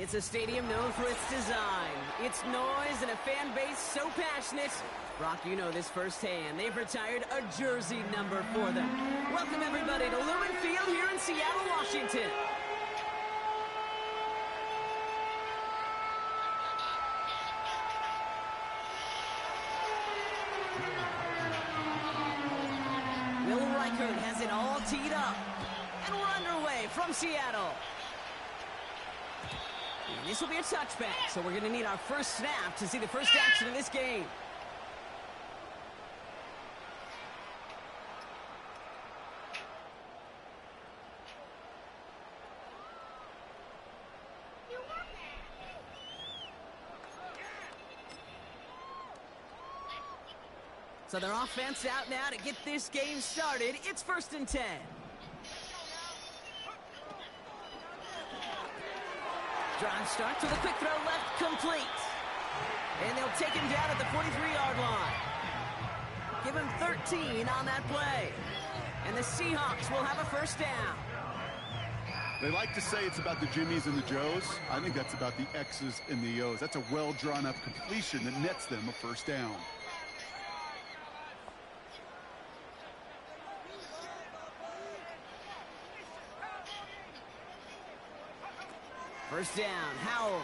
It's a stadium known for its design, its noise, and a fan base so passionate. Brock, you know this firsthand. They've retired a jersey number for them. Welcome, everybody, to Lumen Field here in Seattle, Washington. Has it all teed up. And we're underway from Seattle. And this will be a touchback, so we're going to need our first snap to see the first action of this game. So their offense out now to get this game started. It's 1st and 10. Drive starts with a quick throw left, complete. And they'll take him down at the 43-yard line. Give him 13 on that play. And the Seahawks will have a first down. They like to say it's about the Jimmies and the Joes. I think that's about the X's and the O's. That's a well-drawn-up completion that nets them a first down. First down, Howell.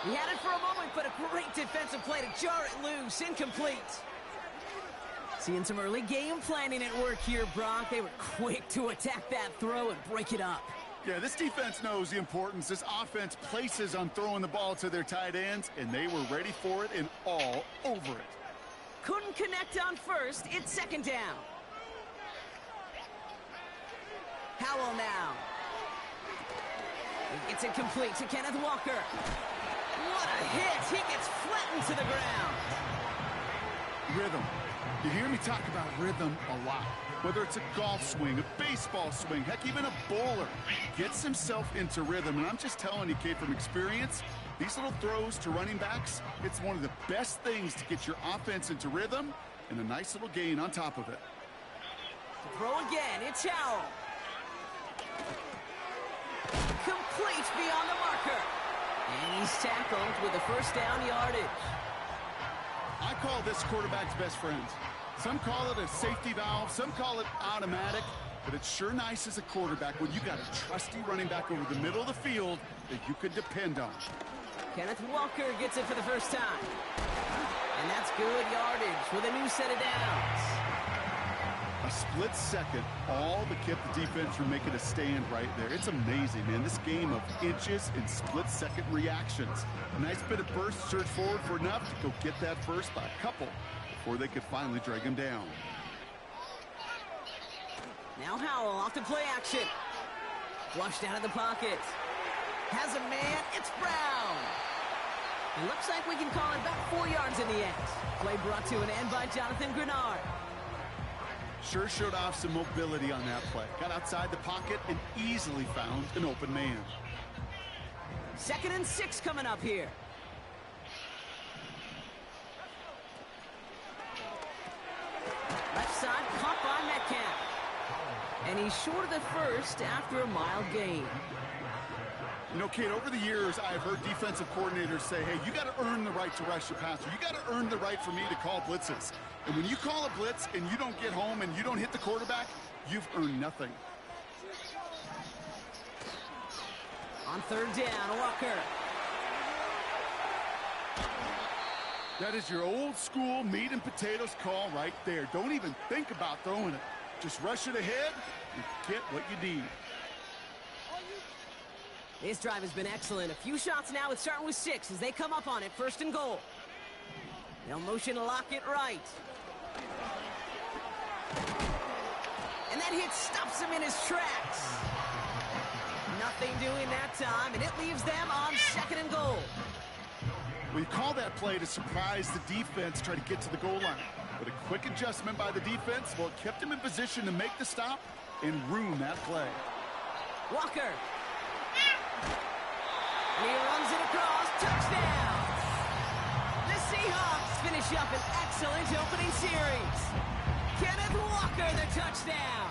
He had it for a moment, but a great defensive play to jar it loose. Incomplete. Seeing some early game planning at work here, Brock. They were quick to attack that throw and break it up. Yeah, this defense knows the importance this offense places on throwing the ball to their tight ends, and they were ready for it and all over it. Couldn't connect on first. It's 2nd down. Howell now. It's incomplete to Kenneth Walker. What a hit. He gets flattened to the ground. Rhythm. You hear me talk about rhythm a lot. Whether it's a golf swing, a baseball swing, heck, even a bowler gets himself into rhythm. And I'm just telling you, kid, from experience, these little throws to running backs, it's one of the best things to get your offense into rhythm and a nice little gain on top of it. To throw again, it's Howell. Complete beyond the marker. And he's tackled with a first down yardage. I call this quarterback's best friend. Some call it a safety valve, some call it automatic, but it's sure nice as a quarterback when you got a trusty running back over the middle of the field that you could depend on. Kenneth Walker gets it for the first time. And that's good yardage with a new set of downs. A split second, all but kept the defense from making a stand right there. It's amazing, man. This game of inches and split-second reactions. A nice bit of burst, surge forward for enough to go get that first by a couple before they could finally drag him down. Now Howell off to play action. Flushed out of the pocket. Has a man. It's Brown. It looks like we can call it about 4 yards in the end. Play brought to an end by Jonathan Grenard. Sure showed off some mobility on that play. Got outside the pocket and easily found an open man. 2nd and 6 coming up here. Left side, caught by Metcalf. And he's short of the first after a mild gain. You know, kid, over the years, I've heard defensive coordinators say, hey, you got to earn the right to rush your passer. You got to earn the right for me to call blitzes. And when you call a blitz and you don't get home and you don't hit the quarterback, you've earned nothing. On 3rd down, Walker. That is your old school meat and potatoes call right there. Don't even think about throwing it. Just rush it ahead and get what you need. This drive has been excellent. A few shots now. It's starting with 6 as they come up on it. 1st and goal. They'll motion to lock it right. And that hit stops him in his tracks. Nothing doing that time, and it leaves them on 2nd and goal. We call that play to surprise the defense, try to get to the goal line. But a quick adjustment by the defense, well, it kept him in position to make the stop and ruin that play. Walker. And he runs it across. Touchdown! The Seahawks finish up an excellent opening series. Kenneth Walker, the touchdown.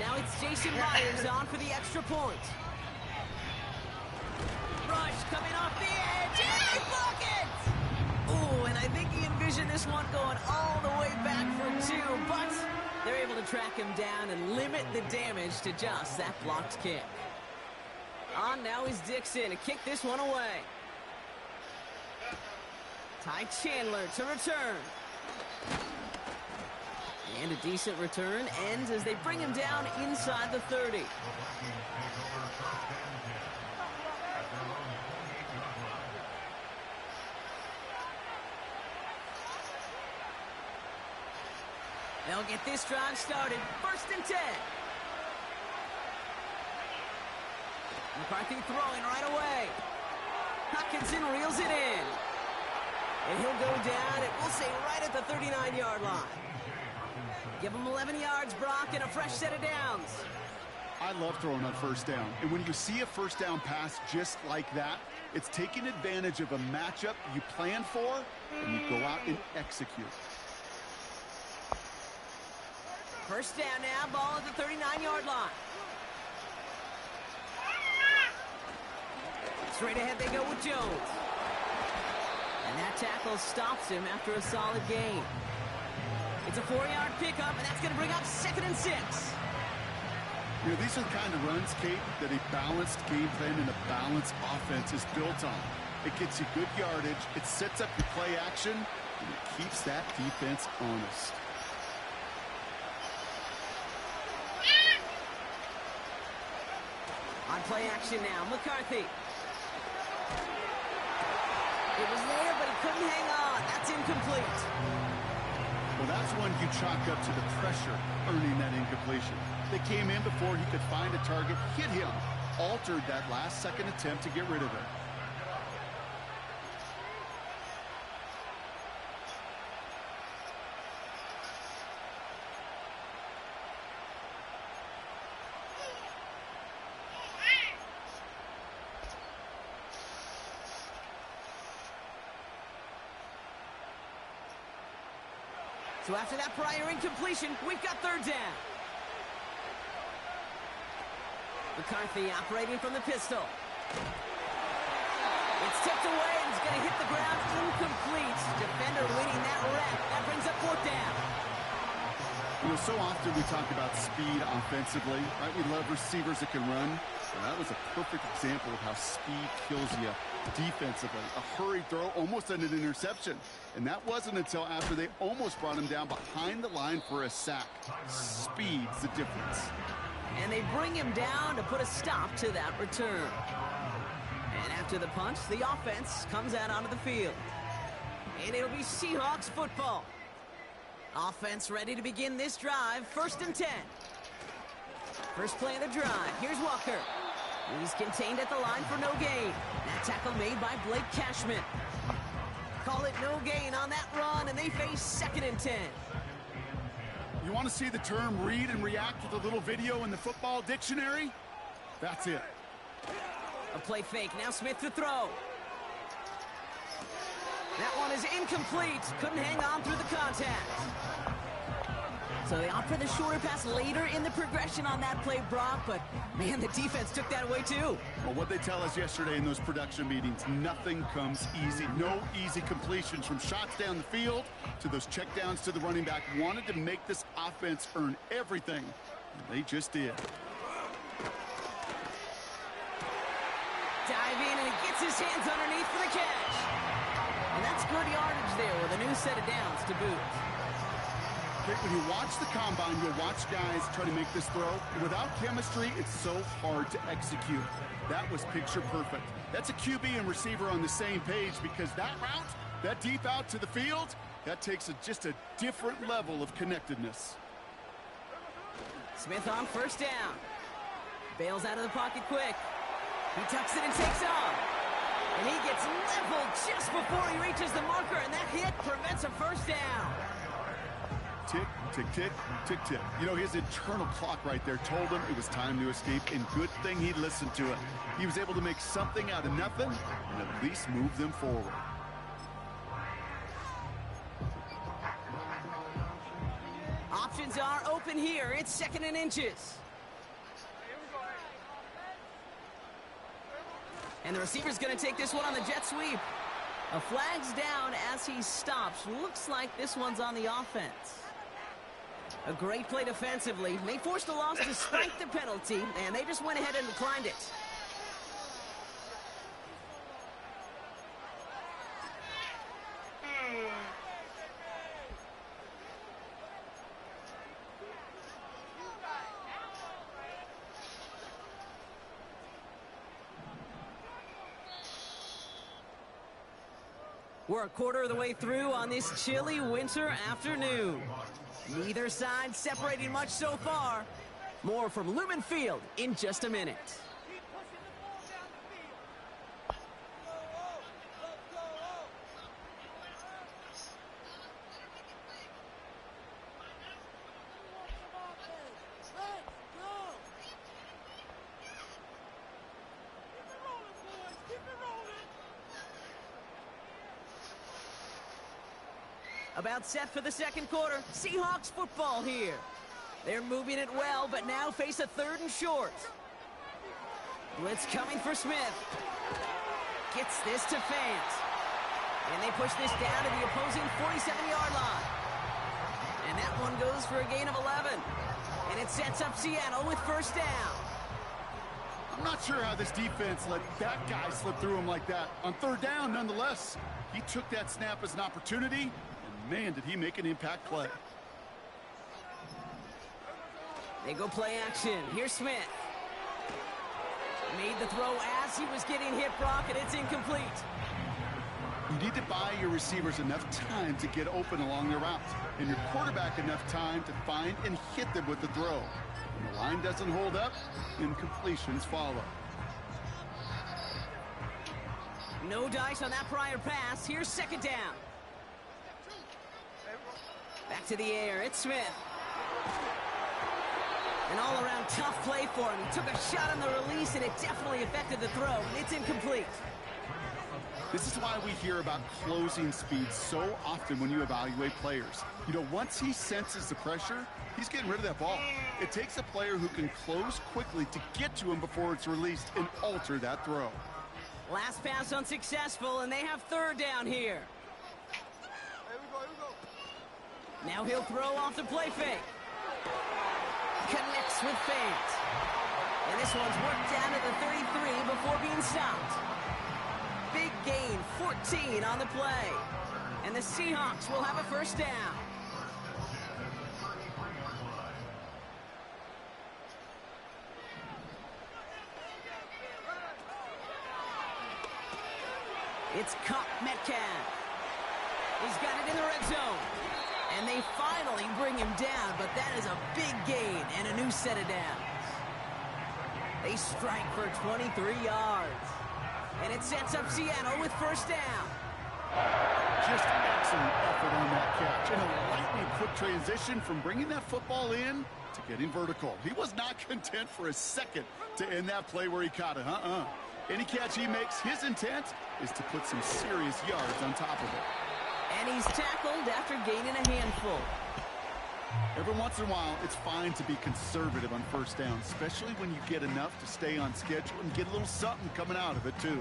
Now it's Jason Myers on for the extra point. Rush coming off the edge, and they block it! Ooh, and I think he envisioned this one going all the way back for two, but they're able to track him down and limit the damage to just that blocked kick. On now is Dixon to kick this one away. Ty Chandler to return. And a decent return ends as they bring him down inside the 30. They'll get this drive started. 1st and 10. McCarthy throwing right away. Hutchinson reels it in. And he'll go down, and we'll say right at the 39-yard line. Give him 11 yards, Brock, and a fresh set of downs. I love throwing on 1st down. And when you see a 1st down pass just like that, it's taking advantage of a matchup you plan for, and you go out and execute. 1st down now, ball at the 39-yard line. Straight ahead they go with Jones. And that tackle stops him after a solid gain. It's a 4-yard pickup, and that's going to bring up 2nd and 6. You know, these are the kind of runs, Kate, that a balanced game plan and a balanced offense is built on. It gets you good yardage, it sets up your play action, and it keeps that defense honest. On play action now, McCarthy. It was there, but he couldn't hang on. That's incomplete. Well, that's one you chalk up to the pressure earning that incompletion. They came in before he could find a target, hit him, altered that last-second attempt to get rid of it. So after that prior incompletion, we've got 3rd down. McCarthy operating from the pistol. It's tipped away and it's going to hit the ground incomplete. Defender winning that rep. That brings up 4th down. You know, so often we talk about speed offensively, right? We love receivers that can run. Well, that was a perfect example of how speed kills you defensively. A hurried throw, almost an interception. And that wasn't until after they almost brought him down behind the line for a sack. Speed's the difference. And they bring him down to put a stop to that return. And after the punch, the offense comes out onto the field. And it'll be Seahawks football. Offense ready to begin this drive. 1st and 10. First play of the drive. Here's Walker. He's contained at the line for no gain. That tackle made by Blake Cashman. Call it no gain on that run, and they face 2nd and 10. You want to see the term read and react with a little video in the football dictionary? That's it. A play fake. Now Smith to throw. That one is incomplete. Couldn't hang on through the contact. So they opt for the shorter pass later in the progression on that play, Brock, but man, the defense took that away too. Well, what they tell us yesterday in those production meetings, nothing comes easy. No easy completions from shots down the field to those checkdowns to the running back. Wanted to make this offense earn everything, and they just did. Dive in, and he gets his hands underneath for the catch. And that's good yardage there with a new set of downs to boot. When you watch the combine, you'll watch guys try to make this throw. Without chemistry, it's so hard to execute. That was picture perfect. That's a QB and receiver on the same page, because that route, that deep out to the field, that takes just a different level of connectedness. Smith on 1st down. Bails out of the pocket quick. He tucks it and takes off. And he gets leveled just before he reaches the marker, and that hit prevents a 1st down. Tick, tick, tick, tick, tick. You know, his internal clock right there told him it was time to escape, and good thing he listened to it. He was able to make something out of nothing and at least move them forward. Options are open here. It's 2nd and inches. And the receiver's going to take this one on the jet sweep. A flag's down as he stops. Looks like this one's on the offense. A great play defensively. They forced a loss despite the penalty, and they just went ahead and declined it. We're a quarter of the way through on this chilly winter afternoon. Neither side separating much so far. More from Lumen Field in just a minute. About set for the second quarter. Seahawks football here. They're moving it well, but now face a 3rd and short. Blitz coming for Smith. Gets this to Fant. And they push this down to the opposing 47-yard line. And that one goes for a gain of 11. And it sets up Seattle with first down. I'm not sure how this defense let that guy slip through him like that. On 3rd down, nonetheless, he took that snap as an opportunity. Man, did he make an impact play. They go play action. Here's Smith. Made the throw as he was getting hit, Brock, and it's incomplete. You need to buy your receivers enough time to get open along their routes, and your quarterback enough time to find and hit them with the throw. When the line doesn't hold up, incompletions follow. No dice on that prior pass. Here's second down. Back to the air, it's Smith. An all-around tough play for him. He took a shot on the release, and it definitely affected the throw, and it's incomplete. This is why we hear about closing speed so often when you evaluate players. You know, once he senses the pressure, he's getting rid of that ball. It takes a player who can close quickly to get to him before it's released and alter that throw. Last pass unsuccessful, and they have 3rd down here. Now he'll throw off the play fake. Connects with Fant. And this one's worked down to the 33 before being stopped. Big gain, 14 on the play. And the Seahawks will have a first down. It's Cup Metcalf. He's got it in the red zone. And they finally bring him down, but that is a big gain and a new set of downs. They strike for 23 yards. And it sets up Seattle with first down. Just excellent effort on that catch. And a lightning quick transition from bringing that football in to getting vertical. He was not content for a second to end that play where he caught it. Any catch he makes, his intent is to put some serious yards on top of it. And he's tackled after gaining a handful. Every once in a while, it's fine to be conservative on first down, especially when you get enough to stay on schedule and get a little something coming out of it, too.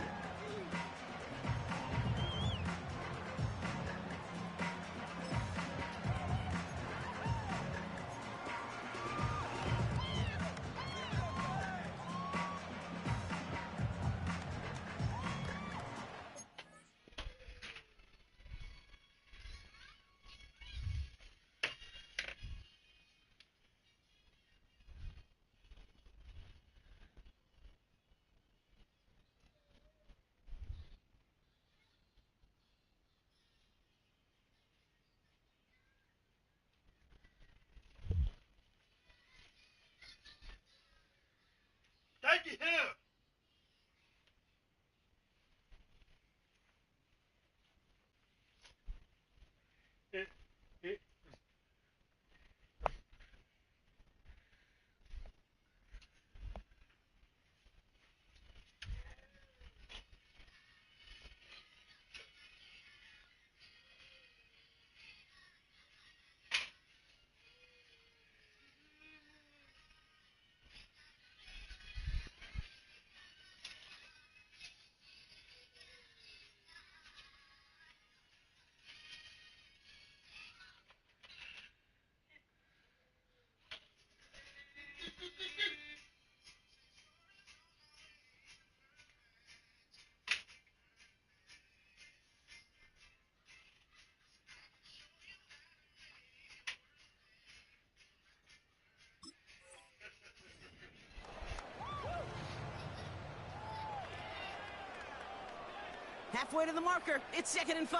Halfway to the marker. It's 2nd and 5.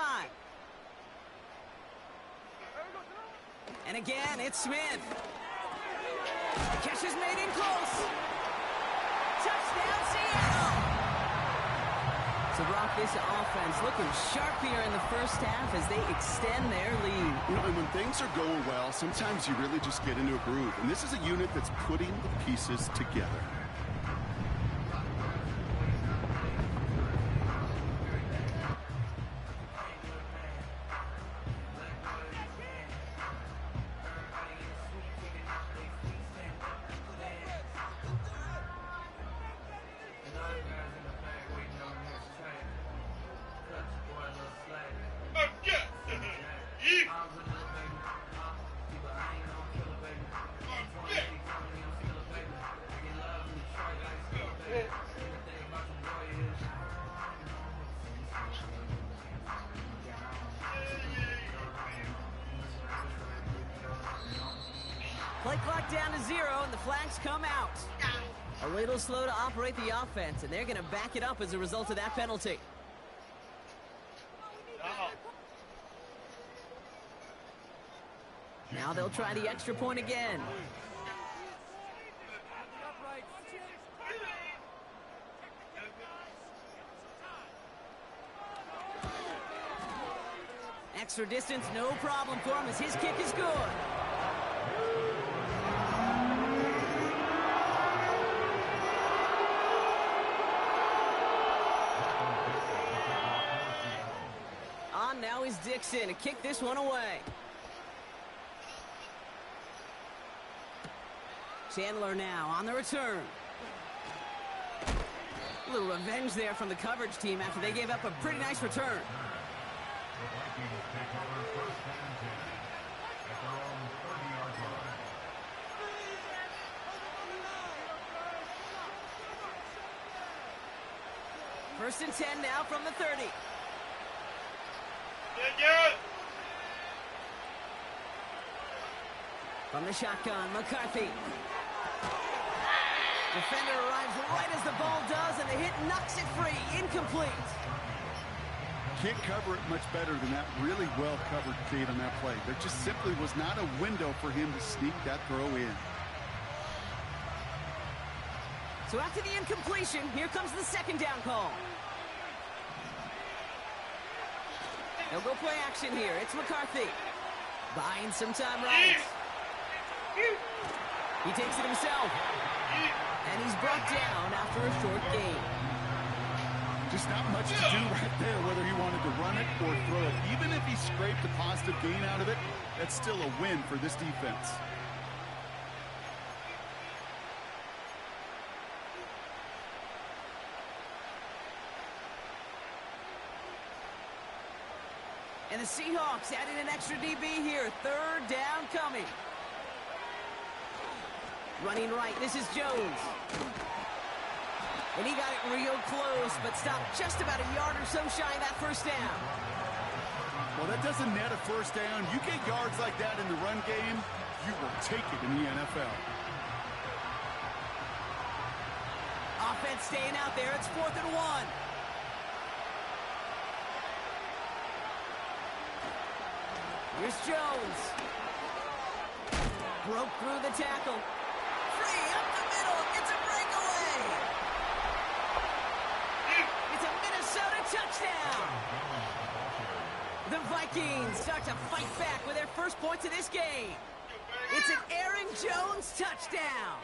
And again, it's Smith. The catch is made in close. Touchdown, Seattle! So, Brock, this offense looking sharp here in the first half as they extend their lead. You know, and when things are going well, sometimes you really just get into a groove. And this is a unit that's putting the pieces together. Play clock down to 0, and the flags come out. A little slow to operate the offense, and they're going to back it up as a result of that penalty. Now they'll try the extra point again. Extra distance, no problem for him as his kick is good. On now is Dixon to kick this one away. Chandler now on the return. A little revenge there from the coverage team after they gave up a pretty nice return. The Vikings take over 1st and 10 at their own 30-yard line. First and 10 now from the 30. From the shotgun, McCarthy. Defender arrives right as the ball does, and the hit knocks it free. Incomplete. Can't cover it much better than that really well-covered Cade on that play. There just simply was not a window for him to sneak that throw in. So after the incompletion, here comes the 2nd down call. They'll go play action here. It's McCarthy. Buying some time right. He takes it himself. And he's brought down after a short gain. Just not much to do right there, whether he wanted to run it or throw it. Even if he scraped a positive gain out of it, that's still a win for this defense. And the Seahawks adding an extra DB here. 3rd down coming. Running right, this is Jones. And he got it real close, but stopped just about a yard or so shy of that 1st down. Well, that doesn't net a 1st down. You get yards like that in the run game, you will take it in the NFL. Offense staying out there. It's 4th and 1. Here's Jones. Broke through the tackle. Free up the middle. It's a breakaway. It's a Minnesota touchdown. The Vikings start to fight back with their first points of this game. It's an Aaron Jones touchdown.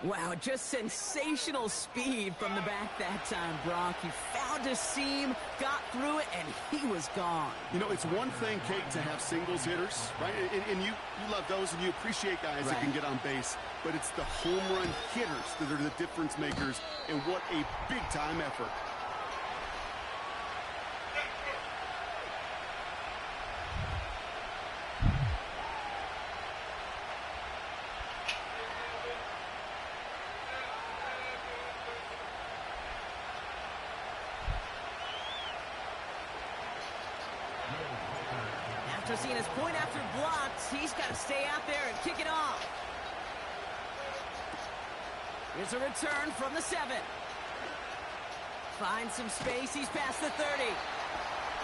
Wow, just sensational speed from the back that time, Brock. He found a seam, got through it, and he was gone. You know, it's one thing, Kate, to have singles hitters, right? And you love those, and you appreciate guys that can get on base. But it's the home run hitters that are the difference makers, and what a big-time effort. After seeing his point after blocked, he's got to stay out there and kick it off. Here's a return from the 7. Finds some space. He's past the 30.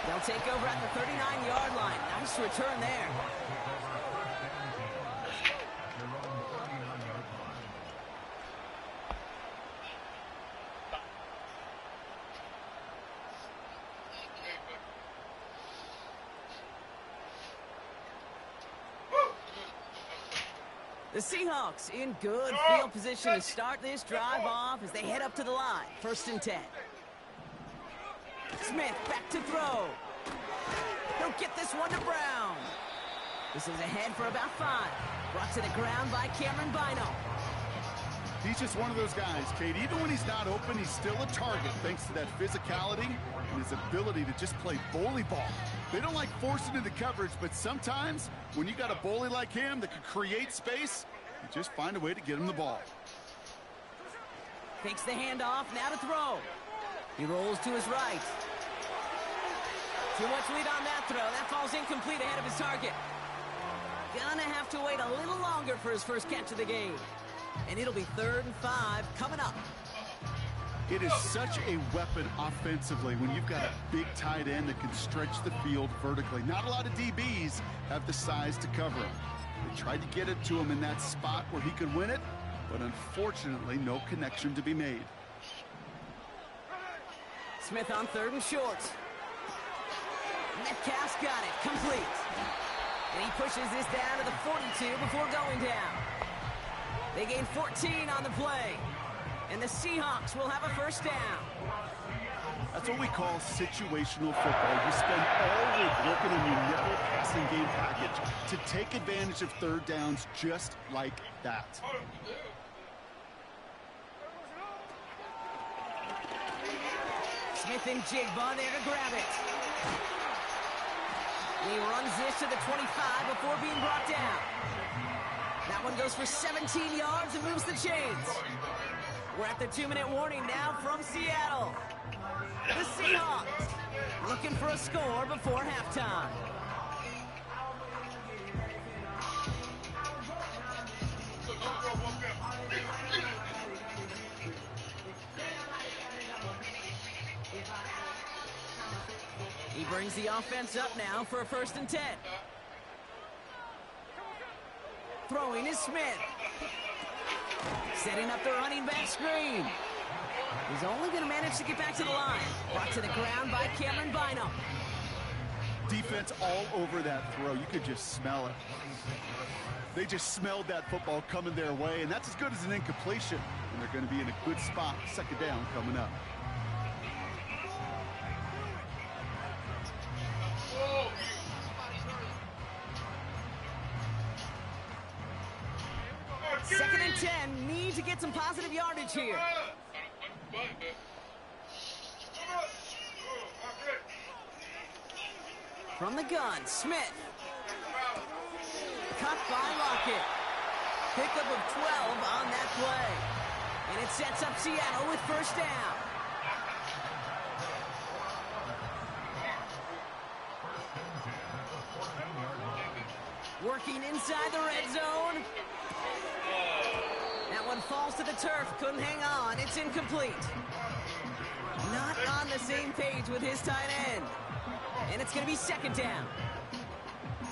They'll take over at the 39-yard line. Nice return there. The Seahawks in good field position to start this drive off as they head up to the line. 1st and 10. Smith back to throw. He'll get this one to Brown. This is ahead for about 5. Brought to the ground by Cameron Bynum. He's just one of those guys, Kate. Even when he's not open, he's still a target thanks to that physicality and his ability to just play bully ball. They don't like forcing into coverage, but sometimes when you got a bully like him that can create space, you just find a way to get him the ball. Takes the handoff, now to throw. He rolls to his right. Too much lead on that throw. That falls incomplete ahead of his target. Gonna have to wait a little longer for his first catch of the game. And it'll be 3rd and 5 coming up. It is such a weapon offensively when you've got a big tight end that can stretch the field vertically. Not a lot of DBs have the size to cover him. They tried to get it to him in that spot where he could win it, but unfortunately, no connection to be made. Smith on 3rd and short. Metcalf's got it, complete. And he pushes this down to the 42 before going down. They gain 14 on the play. And the Seahawks will have a 1st down. That's what we call situational football. You spend all week working on your nickel passing game package to take advantage of 3rd downs just like that. Smith and Jigba there to grab it. And he runs this to the 25 before being brought down. That one goes for 17 yards and moves the chains. We're at the 2-minute warning now from Seattle. The Seahawks looking for a score before halftime. He brings the offense up now for a 1st and 10. Throwing is Smith. Setting up the running back screen. He's only going to manage to get back to the line. Brought to the ground by Cameron Bynum. Defense all over that throw. You could just smell it. They just smelled that football coming their way, and that's as good as an incompletion. And they're going to be in a good spot. 2nd down coming up. Second and 10, need to get some positive yardage here. From the gun, Smith. Cut by Lockett. Pickup of 12 on that play. And it sets up Seattle with 1st down. Working inside the red zone. That one falls to the turf. Couldn't hang on. It's incomplete. Not on the same page with his tight end. And it's going to be 2nd down.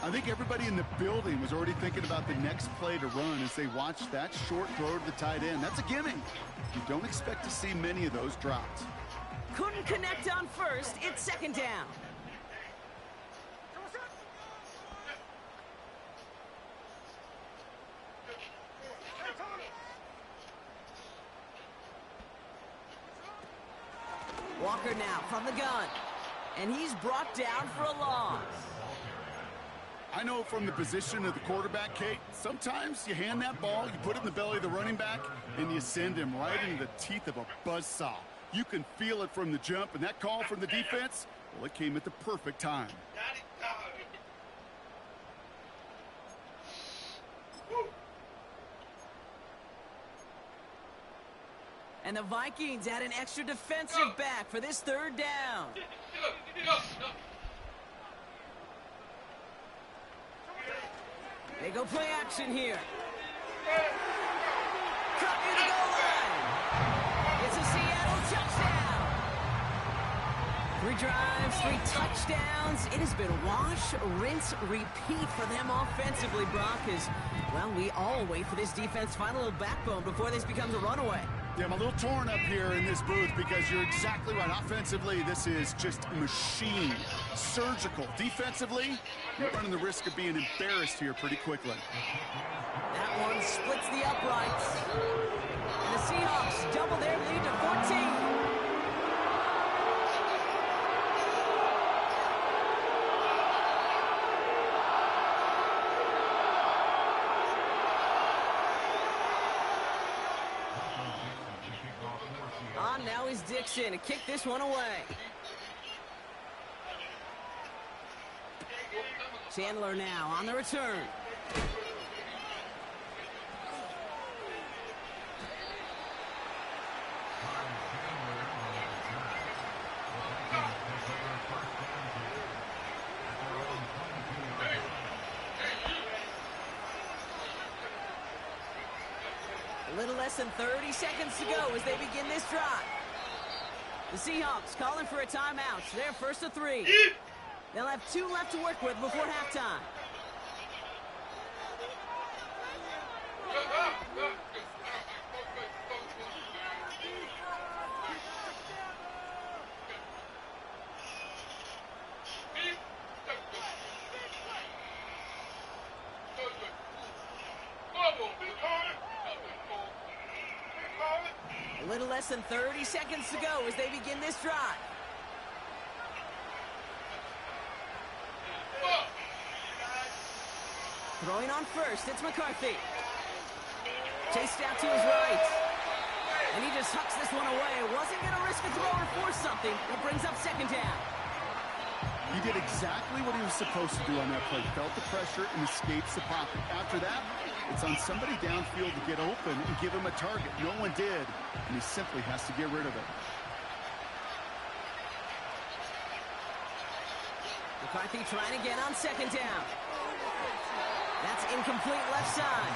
I think everybody in the building was already thinking about the next play to run as they watched that short throw to the tight end. That's a gimme. You don't expect to see many of those drops. Couldn't connect on 1st. It's 2nd down. Walker now from the gun. And he's brought down for a loss. I know from the position of the quarterback, Kate, sometimes you hand that ball, you put it in the belly of the running back, and you send him right into the teeth of a buzzsaw. You can feel it from the jump, and that call from the defense, well, it came at the perfect time. And the Vikings add an extra defensive back for this 3rd down. They go play action here. Cut near the goal line. It's a Seattle touchdown. 3 drives, 3 touchdowns. It has been wash, rinse, repeat for them offensively, Brock, as, well, we all wait for this defense to find a little backbone before this becomes a runaway. Yeah, I'm a little torn up here in this booth because you're exactly right. Offensively, this is just a machine. Surgical. Defensively, you're running the risk of being embarrassed here pretty quickly. That one splits the uprights. And the Seahawks double their lead to 14. On now is Dixon to kick this one away. Chandler now on the return. A little less than 30 seconds to go as they begin this drive. The Seahawks calling for a timeout. They're first to 3. They'll have 2 left to work with before halftime. A little less than 30 seconds to go as they begin this drive. Throwing on first, it's McCarthy. Chased out to his right. And he just hucks this one away. Wasn't going to risk a throw or force something. It brings up second down. He did exactly what he was supposed to do on that play. Felt the pressure and escapes the pocket. After that, it's on somebody downfield to get open and give him a target. No one did, and he simply has to get rid of it. McCarthy trying again on second down. That's incomplete left side.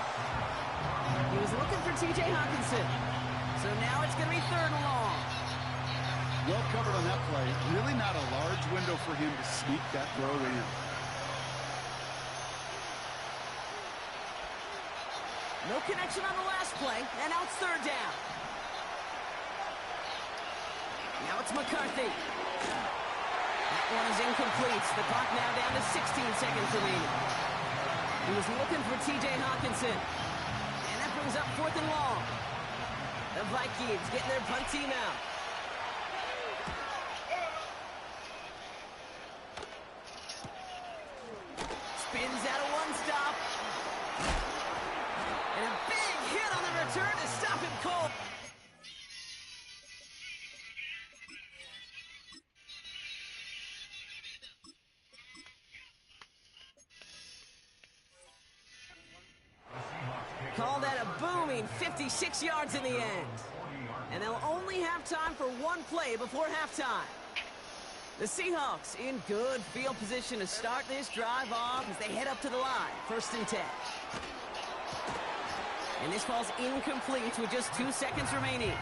He was looking for T.J. Hawkinson. So now it's going to be 3rd and long. Well covered on that play. Really not a large window for him to sneak that throw in. No connection on the last play, and now it's 3rd down. Now it's McCarthy. That one is incomplete. The clock now down to 16 seconds remaining. He was looking for T.J. Hawkinson. And that brings up 4th and long. The Vikings getting their punt team out. Spins out a one-stop. And a big hit on the return to stop him cold. Call that a booming 56 yards in the end. And they'll only have time for one play before halftime. The Seahawks in good field position to start this drive off as they head up to the line. 1st and 10. And this ball's incomplete with just 2 seconds remaining.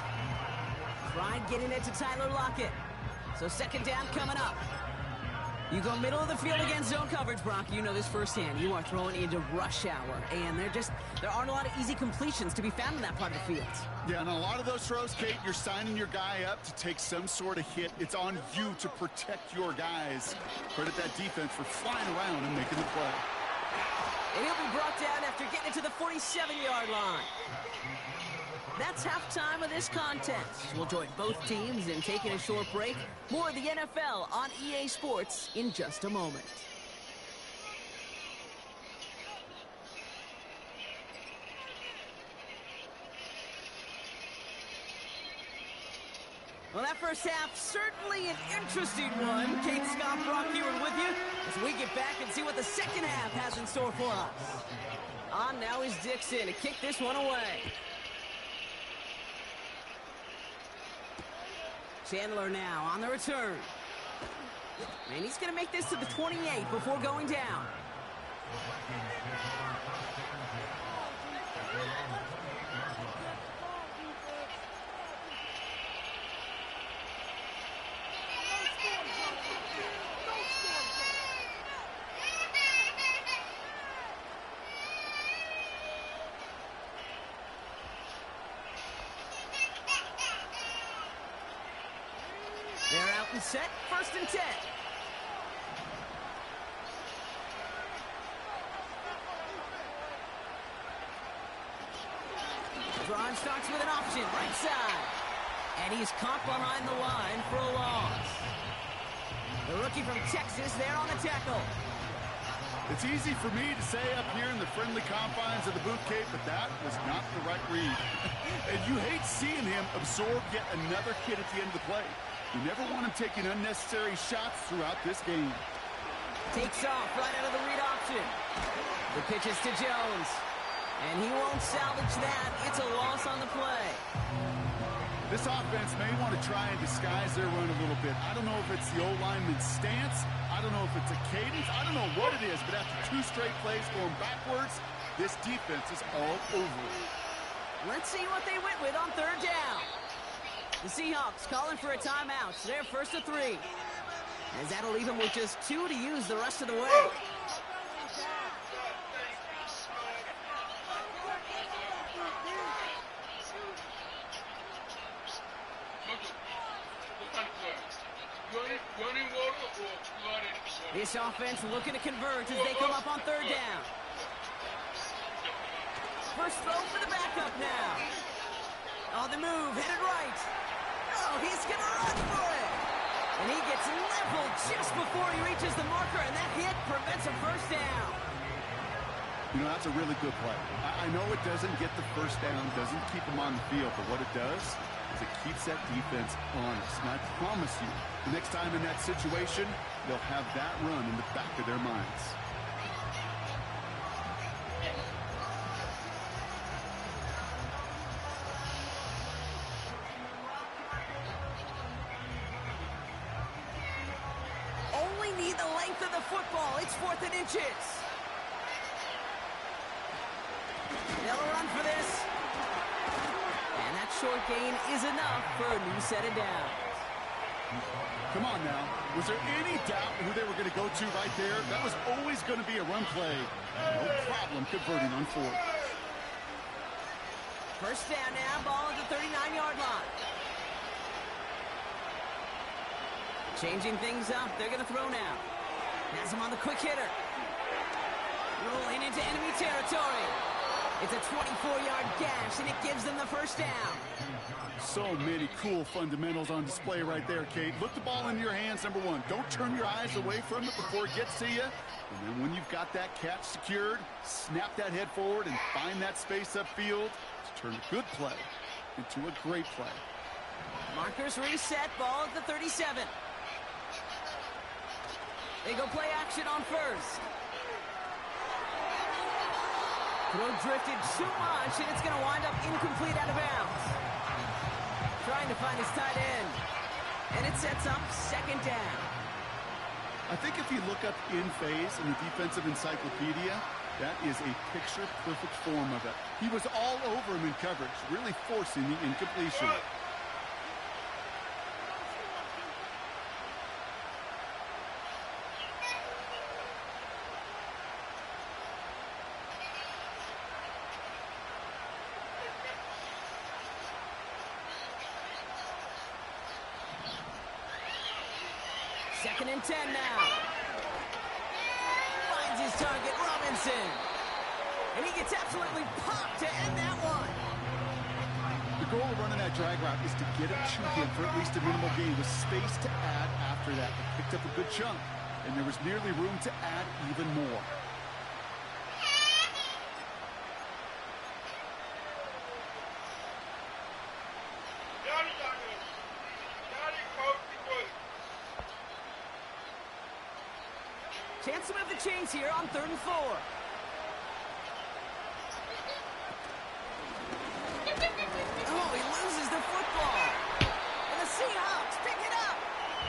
Tried getting it to Tyler Lockett. So 2nd down coming up. You go middle of the field against zone coverage, Brock. You know this firsthand. You are throwing into rush hour. And there aren't a lot of easy completions to be found in that part of the field. Yeah, and a lot of those throws, Kate, you're signing your guy up to take some sort of hit. It's on you to protect your guys. Credit that defense for flying around and making the play. And he'll be brought down after getting it to the 47-yard line. That's halftime of this contest. We'll join both teams in taking a short break. More of the NFL on EA Sports in just a moment. Well, that first half, certainly an interesting one. Kate, Scott, Brock Ewing with you as we get back and see what the second half has in store for us. On now is Dixon to kick this one away. Chandler now on the return. And he's going to make this to the 28 before going down. set, 1st and 10. Drive starts with an option, right side. And he's caught behind the line for a loss. The rookie from Texas there on the tackle. It's easy for me to say up here in the friendly confines of the boot cape, but that was not the right read. And you hate seeing him absorb yet another hit at the end of the play. You never want him taking unnecessary shots throughout this game. Takes off right out of the read option. The pitch is to Jones. And he won't salvage that. It's a loss on the play. This offense may want to try and disguise their run a little bit. I don't know if it's the O-lineman's stance. I don't know if it's a cadence. I don't know what it is, but after 2 straight plays going backwards, this defense is all over it. Let's see what they went with on 3rd down. The Seahawks calling for a timeout. So they're 1st and 3. As that'll leave them with just 2 to use the rest of the way. This offense looking to converge as they come up on 3rd down. First throw for the backup now. On the move, headed right. Oh, he's going to run for it. And he gets leveled just before he reaches the marker, and that hit prevents a 1st down. You know, that's a really good play. I know it doesn't get the 1st down, doesn't keep them on the field, but what it does is it keeps that defense honest. And I promise you, the next time in that situation, they'll have that run in the back of their minds. Only need the length of the football. It's 4th and inches. They'll run for this. And that short gain is enough for a new set of downs. Come on now. Was there any doubt who they were going to go to right there? That was always going to be a run play. No problem converting on 4th. 1st down now, ball at the 39-yard line. Changing things up. They're going to throw now. Has him on the quick hitter. Rolling into enemy territory. It's a 24-yard gash, and it gives them the 1st down. So many cool fundamentals on display right there, Kate. Look the ball into your hands, number 1. Don't turn your eyes away from it before it gets to you. And then when you've got that catch secured, snap that head forward and find that space upfield to turn a good play into a great play. Markers reset, ball at the 37. They go play action on 1st. Throw drifted too much, and it's going to wind up incomplete out of bounds. Trying to find his tight end. And it sets up 2nd down. I think if you look up in phase in the defensive encyclopedia, that is a picture-perfect form of it. He was all over him in coverage, really forcing the incompletion. Second and 10 now. Finds his target, Robinson. And he gets absolutely popped to end that one. The goal of running that drag route is to get it to him for at least a minimal gain with space to add after that. They picked up a good chunk, and there was nearly room to add even more. Chance to move the chains here on 3rd and 4. Oh, he loses the football. And the Seahawks pick it up.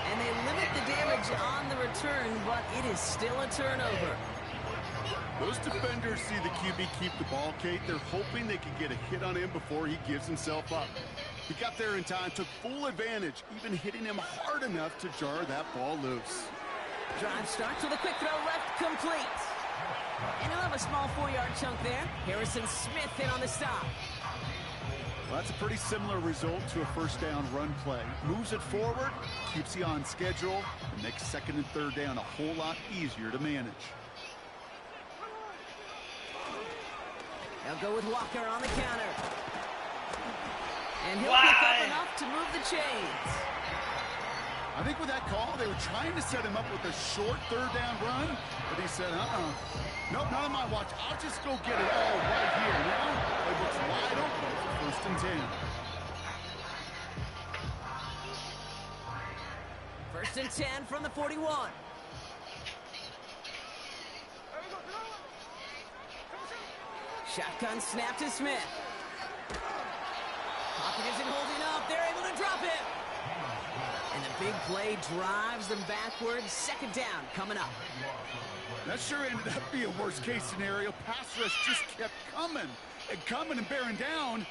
And they limit the damage on the return, but it is still a turnover. Those defenders see the QB keep the ball, Kate. They're hoping they can get a hit on him before he gives himself up. He got there in time, took full advantage, even hitting him hard enough to jar that ball loose. Drive starts with a quick throw left, complete. And he'll have a small 4-yard chunk there. Harrison Smith in on the stop. Well, that's a pretty similar result to a first down run play. Moves it forward, keeps you on schedule, and makes second and third down a whole lot easier to manage. They'll go with Walker on the counter. And he'll pick up enough to move the chains. I think with that call, they were trying to set him up with a short third down run, but he said, nope, not on my watch. I'll just go get it all right here. Now, it looks wide open for first and 10. First and 10 from the 41. Shotgun snap to Smith. Pocket isn't holding up. They're able to drop it. And the big play drives them backwards. Second down coming up. That sure ended up being a worst-case scenario. Pass rush just kept coming and bearing down.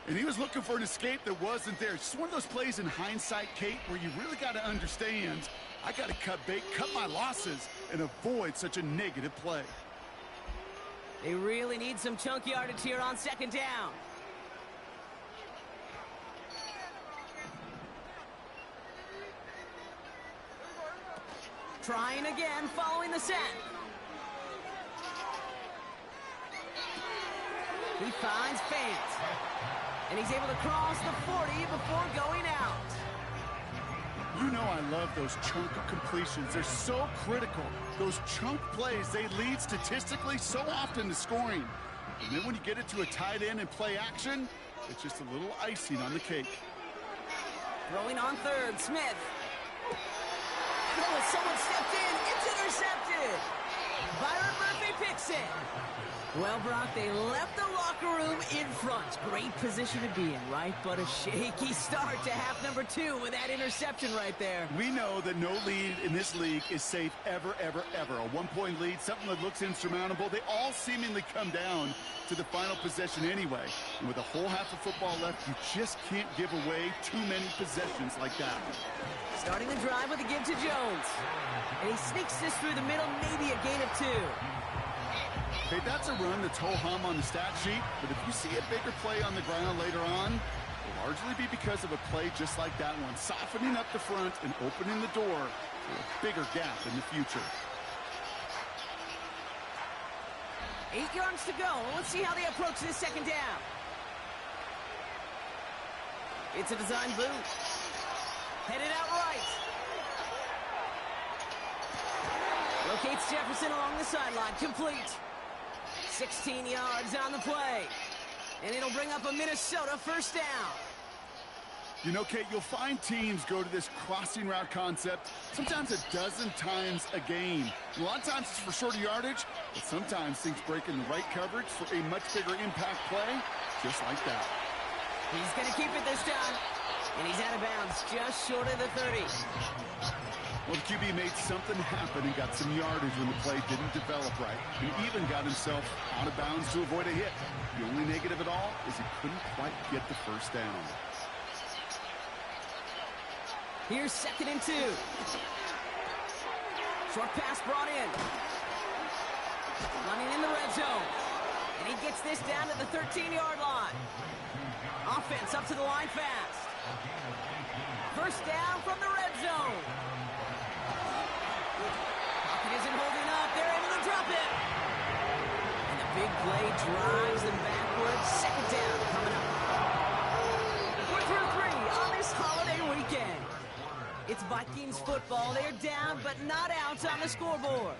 And he was looking for an escape that wasn't there. It's just one of those plays in hindsight, Kate, where you really got to understand, I got to cut bait, cut my losses, and avoid such a negative play. They really need some chunk yardage here on second down. Trying again, following the set. He finds Fant. And he's able to cross the 40 before going out. You know I love those chunk completions. They're so critical. Those chunk plays, they lead statistically so often to scoring. And then when you get it to a tight end and play action, it's just a little icing on the cake. Throwing on third, Smith. Oh, someone stepped in. It's intercepted. Byron Murphy picks it. Well, Brock, they left the locker room in front. Great position to be in, right? But a shaky start to half number 2 with that interception right there. We know that no lead in this league is safe ever, ever, ever. A one-point lead, something that looks insurmountable. They all seemingly come down to the final possession anyway. And with a whole half of football left, you just can't give away too many possessions like that. Starting the drive with a give to Jones. And he sneaks this through the middle, maybe a gain of 2. Hey, that's a run that's ho-hum on the stat sheet, but if you see a bigger play on the ground later on, it'll largely be because of a play just like that one, softening up the front and opening the door for a bigger gap in the future. 8 yards to go. Let's see how they approach this second down. It's a design boot. Headed out right. Locates Jefferson along the sideline. Complete. 16 yards on the play. And it'll bring up a Minnesota first down. You know, Kate, you'll find teams go to this crossing route concept sometimes a dozen times a game. A lot of times it's for shorter yardage, but sometimes things break in the right coverage for a much bigger impact play, just like that. He's going to keep it this time. And he's out of bounds, just short of the 30. Well, the QB made something happen and got some yardage when the play didn't develop right. He even got himself out of bounds to avoid a hit. The only negative at all is he couldn't quite get the first down. Here's second and 2. Short pass brought in. Running in the red zone. And he gets this down to the 13-yard line. Offense up to the line fast. First down from the red zone. Pocket isn't holding up. They're able to drop it. And the big play drives them backwards. Second down coming up. We're through 3 on this holiday weekend. It's Vikings football. They're down, but not out on the scoreboard.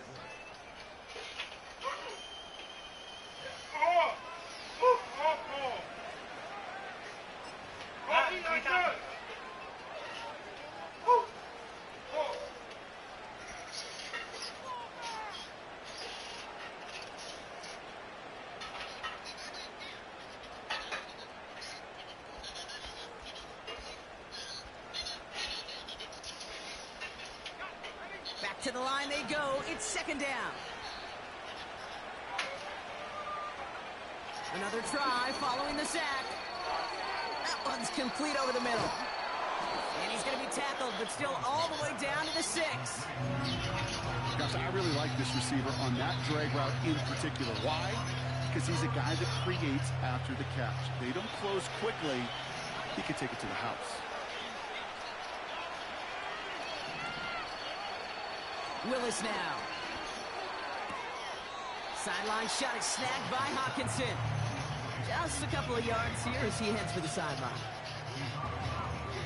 Back to the line they go. It's second down. Another try following the sack. That one's complete over the middle. And he's going to be tackled, but still all the way down to the 6. Gosh, I really like this receiver on that drag route in particular. Why? because he's a guy that creates after the catch. If they don't close quickly, he could take it to the house. Willis now. Sideline shot is snagged by Hawkinson. Just a couple of yards here as he heads for the sideline.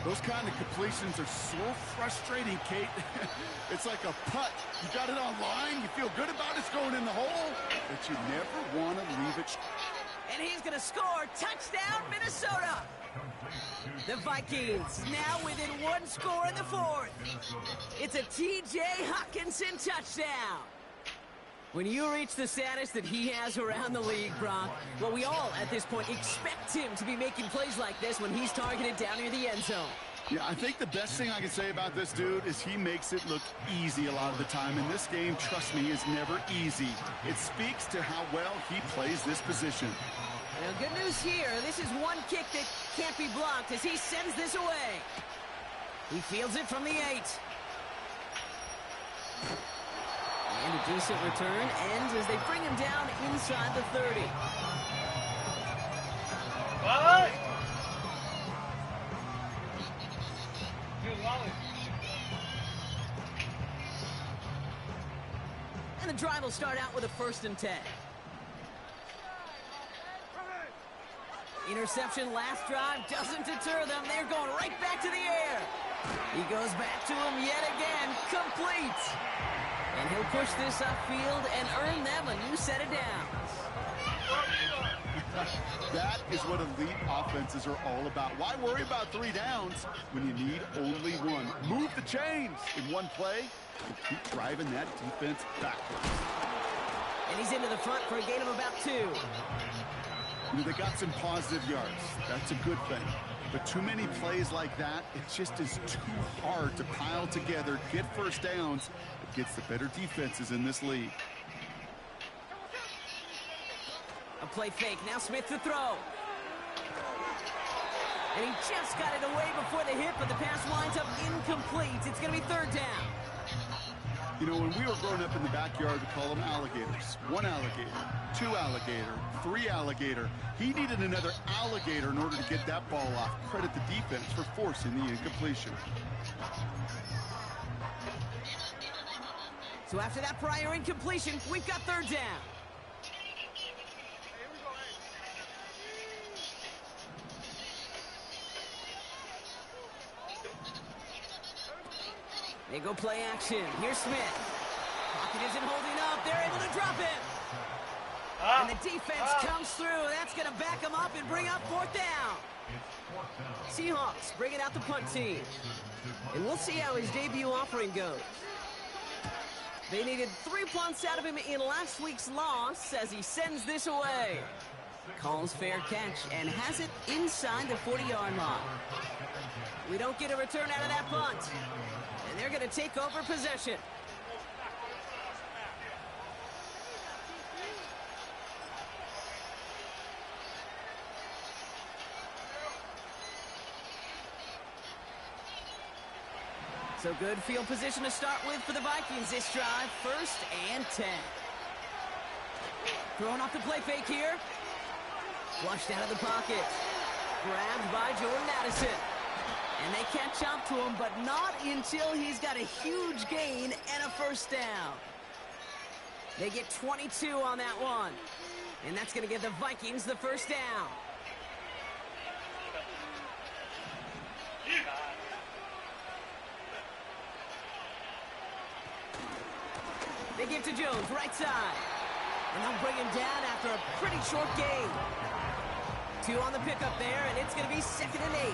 Those kind of completions are so frustrating, Kate. It's like a putt. You got it on line, you feel good about it's going in the hole, but you never want to leave it. And he's going to score. Touchdown, Minnesota. The Vikings now within one score in the fourth. It's a T.J. Hawkinson touchdown. When you reach the status that he has around the league, Brock, well, we all at this point expect him to be making plays like this when he's targeted down near the end zone. Yeah, I think the best thing I can say about this dude is he makes it look easy a lot of the time. And this game, trust me, is never easy. It speaks to how well he plays this position. Well, good news here. This is one kick that can't be blocked as he sends this away. He fields it from the 8. And a decent return ends as they bring him down inside the 30. What? And the drive will start out with a 1st and 10. Interception last drive doesn't deter them. They're going right back to the air. He goes back to him yet again. Complete. And he'll push this upfield and earn them a new set of downs. That is what elite offenses are all about. Why worry about 3 downs when you need only 1? Move the chains in one play and keep driving that defense backwards. And he's into the front for a gain of about 2. You know, they got some positive yards. That's a good thing. But too many plays like that, it just is too hard to pile together, get 1st downs. It gets the better defenses in this league. A play fake. Now Smith to throw. And he just got it away before the hit, but the pass winds up incomplete. It's going to be 3rd down. You know, when we were growing up in the backyard, we call them alligators. 1 alligator, 2 alligator, 3 alligator. He needed another alligator in order to get that ball off. Credit the defense for forcing the incompletion. So after that prior incompletion, we've got 3rd down. They go play action. Here's Smith. Pocket isn't holding up. They're able to drop him. And the defense comes through. That's going to back them up and bring up 4th down. Seahawks bringing out the punt team. And we'll see how his debut offering goes. They needed 3 punts out of him in last week's loss as he sends this away. Calls fair catch and has it inside the 40-yard line. We don't get a return out of that punt. And they're going to take over possession. So good field position to start with for the Vikings this drive. 1st and 10. Throwing off the play fake here. Flushed out of the pocket. Grabbed by Jordan Addison. And they catch up to him, but not until he's got a huge gain and a 1st down. They get 22 on that one. And that's going to give the Vikings the 1st down. They give to Jones, right side. And they'll bring him down after a pretty short gain. 2 on the pickup there, and it's going to be 2nd and 8.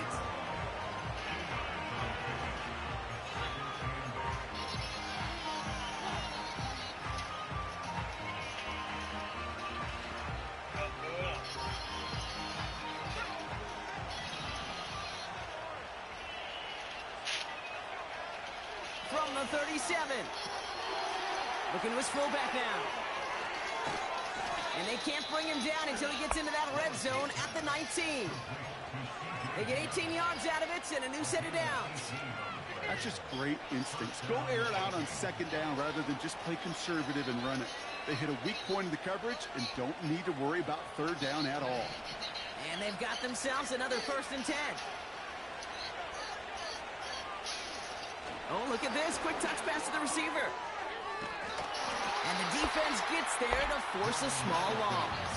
From the 37. Looking to his fullback now. And they can't bring him down until he gets into that red zone at the 19. They get 18 yards out of it and a new set of downs. That's just great instincts. Go air it out on 2nd down rather than just play conservative and run it. They hit a weak point in the coverage and don't need to worry about third down at all. And they've got themselves another 1st and 10. Oh, look at this. Quick touch pass to the receiver. And the defense gets there to force a small loss.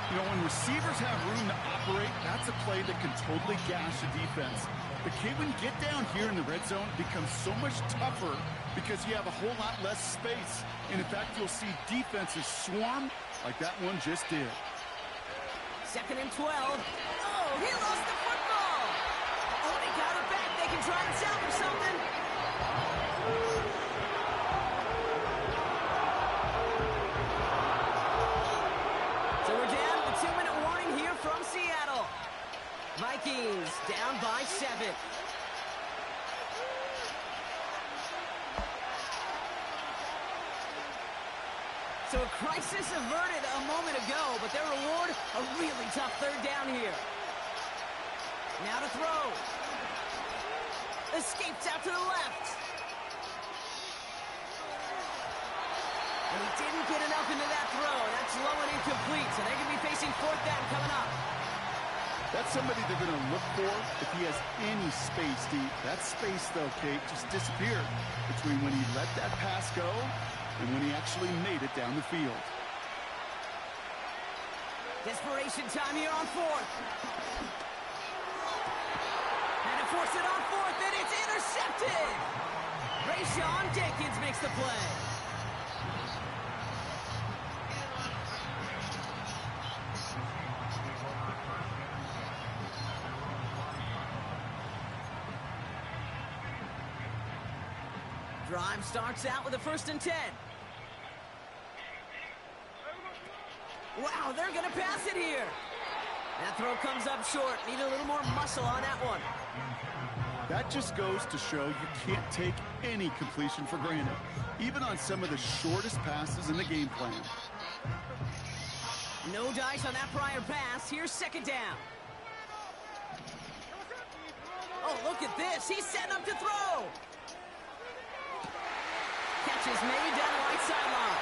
You know, when receivers have room to operate, that's a play that can totally gash a defense. But Kate, when you get down here in the red zone, it becomes so much tougher because you have a whole lot less space. And in fact, you'll see defenses swarm like that one just did. 2nd and 12. Oh, he lost the football. Oh, they got it back. They can try and salvage something. So we're down to the 2-minute warning here from Seattle. Vikings down by 7. So a crisis averted a moment ago, but their reward, a really tough 3rd down here. Now to throw. Escapes out to the left. And he didn't get enough into that throw. That's low and incomplete, so they're going to be facing 4th down coming up. That's somebody they're going to look for if he has any space deep. That space, though, Kate, just disappeared between when he let that pass go and when he actually made it down the field. Desperation time here on 4th. And to force it on 4th, and it's intercepted. Rayshawn Jenkins makes the play. Drive starts out with a 1st and 10. Wow, they're going to pass it here. That throw comes up short. Need a little more muscle on that one. That just goes to show you can't take any completion for granted, even on some of the shortest passes in the game plan. No dice on that prior pass. Here's 2nd down. Oh, look at this. He's setting up to throw. Catch is made down the right sideline.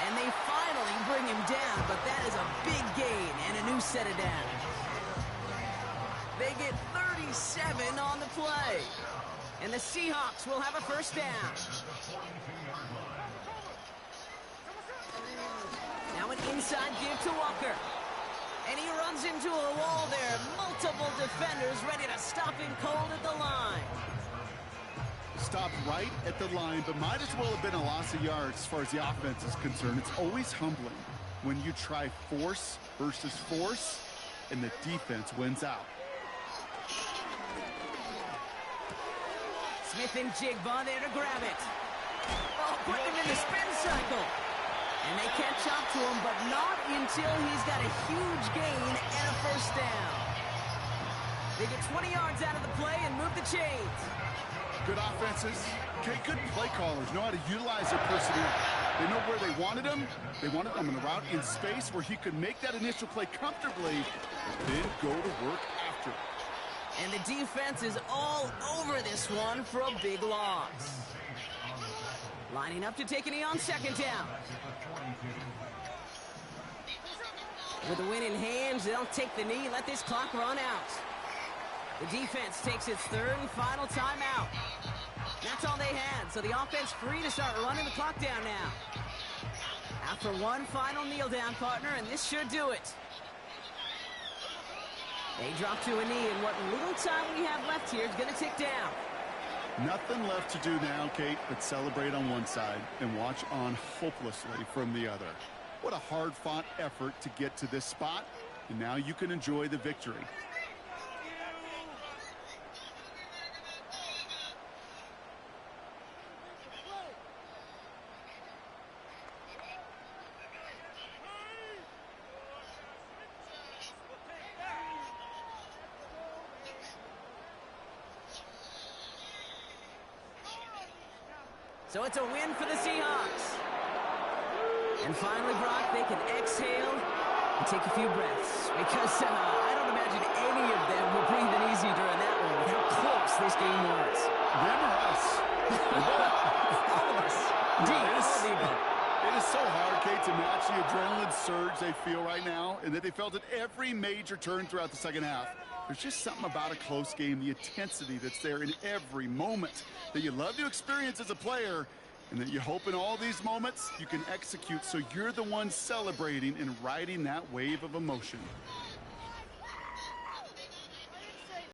And they finally bring him down, but that is a big gain and a new set of downs. They get 37 on the play. And the Seahawks will have a 1st down. Now an inside give to Walker. And he runs into a wall there. Multiple defenders ready to stop him cold at the line. Stopped right at the line, but might as well have been a loss of yards as far as the offense is concerned. It's always humbling when you try force versus force, and the defense wins out. Smith and Jigba there to grab it. Oh, putting him in the spin cycle. And they catch up to him, but not until he's got a huge gain and a 1st down. They get 20 yards out of the play and move the chains. Good offenses. Okay, good play callers know how to utilize their personnel. They know where they wanted him. They wanted him in a route in space where he could make that initial play comfortably, then go to work after. And the defense is all over this one for a big loss. Lining up to take a knee on 2nd down. With the win in hands, they'll take the knee, let this clock run out. The defense takes its 3rd and final timeout. That's all they had, so the offense free to start running the clock down now. After one final kneel down, partner, and this should do it. They drop to a knee, and what little time we have left here is going to tick down. Nothing left to do now, Kate, but celebrate on one side and watch on hopelessly from the other. What a hard-fought effort to get to this spot, and now you can enjoy the victory. So it's a win for the Seahawks. And finally, Brock, they can exhale and take a few breaths. Because I don't imagine any of them were breathing easy during that one with how close this game was. Them or us? All of us. Deep. It's so hard, Kate, to match the adrenaline surge they feel right now, and that they felt at every major turn throughout the second half. There's just something about a close game, the intensity that's there in every moment that you love to experience as a player, and that you hope in all these moments you can execute so you're the one celebrating and riding that wave of emotion.